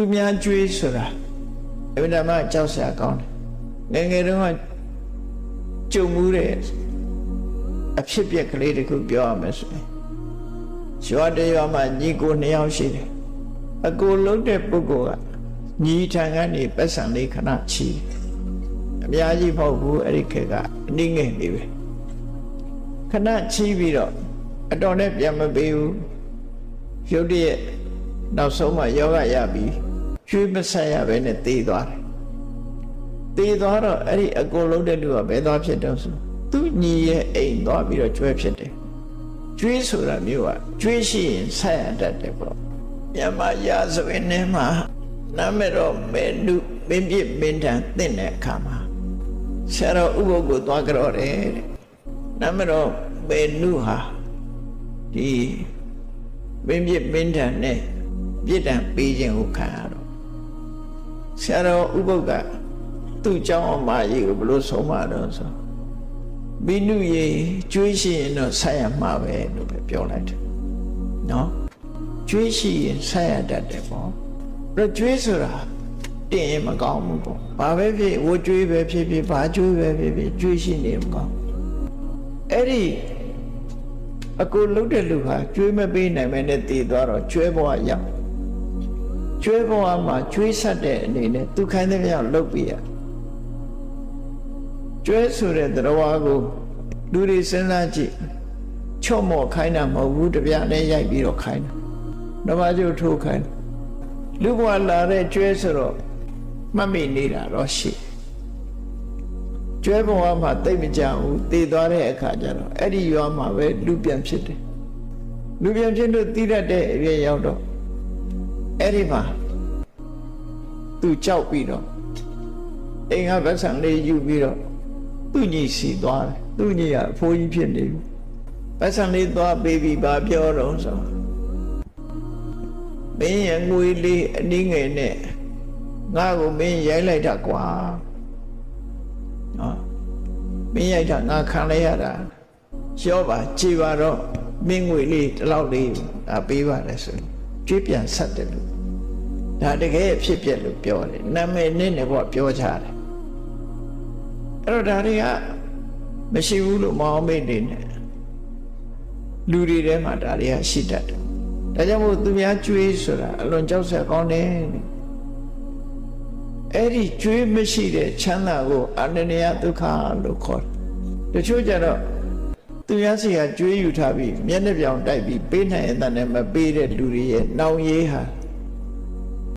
သူများကြွေးဆိုတာအမှန်တမ်းကြောက်စရာကောင်းတယ်ငယ်တုန်းကကြုံမှုတဲ့အဖြစ်အပျက်ကလေးတခုပြောရမယ်ဆိုရင်ရွာတရွာမှာညီကို2ယောက်ရှိတယ်အကိုလုံးတဲ့ပုဂ္ဂိုလ်ကညီထံကနေပတ်စံလေးခဏချီအများကြီးမဟုတ်ဘူးအဲ့ဒီခေတ်ကအနည်းငယ်လေးပဲခဏချီပြီးတော့အတော်နဲ့ပြန်မပေးဘူးရုတ်တရက်နောက်ဆုံးမှယောဂရပြီးကျွေးမဆက်ရပဲနဲ့တေးသွားတယ်တေးသွားတော့အဲ့ဒီအကိုလုံးတဲ့လူကဘယ်သွားဖြစ်တော့ဆိုသူညီရဲ့အိမ်သွားပြီးတော့ကျွဲဖြစ်တယ်ကျွေးဆိုတာမျိုးကကျွေးရှိရင်ဆက်ရတတ်တယ်ပေါ့မြန်မာရာဇဝင်ထဲမှာနာမည်တော့မေနုမင်းပြစ်မင်းထန်သင့်တဲ့အခါမှာဆရာတော်ဥပုပ်ကိုသွားကြတော့တယ်တဲ့နာမည်တော့မေနုဟာဒီမင်းပြစ်မင်းထန်နဲ့ပြစ်ဒဏ်ပေးခြင်းကိုခံရတော့ဆရာတော်ဥပုပ်ကသူ့เจ้าအမကြီးကိုဘလို့ဆုံးမတော့ဆိုမင်းနုရေကျွေးရှိရင်တော့ဆက်ရမှာပဲလို့ပဲပြောလိုက်တယ်နော်ကျွေးရှိရင်ဆက်ရတတ်တယ်ပေါ့တော့ကျွေးဆိုတာတင်ရင်မကောင်းဘူးပေါ့ဘာပဲဖြစ်ဝကျွေးပဲဖြစ်ဖြစ်ဘာကျွေးပဲဖြစ်ဖြစ်ကျွေးရှိနေမကောင်းအဲ့ဒီအကိုလှုပ်တဲ့လူဟာကျွေးမပေးနိုင်မဲနဲ့တည်သွားတော့ကျွဲဘဝရောက်ကျွဲဘဝမှာကျွေးဆက်တဲ့အနေနဲ့သူခိုင်းတဲ့မြောက်လှုပ်ပြရကျွဲဆိုတဲ့တရားကိုလူတွေစဉ်းစားကြည့်ချော့မော့ခိုင်းတာမဟုတ်ဘူးတပြားနဲ့ရိုက်ပြီးတော့ခိုင်းတာဓမ္မကျုပ်ထိုးခိုင်းလူဘဝလာတဲ့ကျွဲဆိုတော့မှတ်မိနေတာတော့ရှိကျွဲဘဝမှာတိတ်မကြဘူးတည်သွားတဲ့အခါကျတော့အဲ့ဒီရွာမှာပဲလူပြန်ဖြစ်တယ်လူပြန်ဖြစ်လို့တီးတတ်တဲ့အရွယ်ရောက်တော့အဲ့ဒီမှာသူကြောက်ပြီးတော့အိမ်ကဗတ်ဆံလေးယူပြီးတော့သူ့ညီစီသွားတယ်သူ့ညီကအဖိုးကြီးဖြစ်နေပြီဗတ်ဆံလေးသွားပေးပြီးဘာပြောတော့ဆိုမင်းရဲ့ငွေလေးအနည်းငယ်နဲ့ငါ့ကိုမင်းရိုက်လိုက်တာကွာနော်မင်းရိုက်တာငါခံလိုက်ရတာရောပါကြည်ပါတော့မင်းငွေလေးဒီလောက်လေးဒါပေးပါတယ်ဆိုကြွေးပြန်ဆက်တယ်လို့ဒါတကယ်ဖြစ်ပြက်လို့ပြောတယ်နာမည်နဲ့ပေါ့ပြောကြတယ်အဲ့တော့ဒါတွေကမရှိဘူးလို့မအောင်မေ့နေတယ်လူတွေထဲမှာဒါတွေကရှိတတ်တယ်ဒါကြောင့်မို့သူများကြွေးဆိုတာအလွန်ကြောက်စရာကောင်းတယ်အဲ့ဒီကြွေးမရှိတဲ့ချမ်းသာကိုအနန္တယဒုက္ခလို့ခေါ်တယ်တချို့ကြတော့သူများစီကကြွေးယူထားပြီးမျက်နှာပြောင်တိုက်ပြီးပေးနိုင်တဲ့နဲ့မပေးတဲ့လူတွေရဲ့နှောင်ရေးဟာ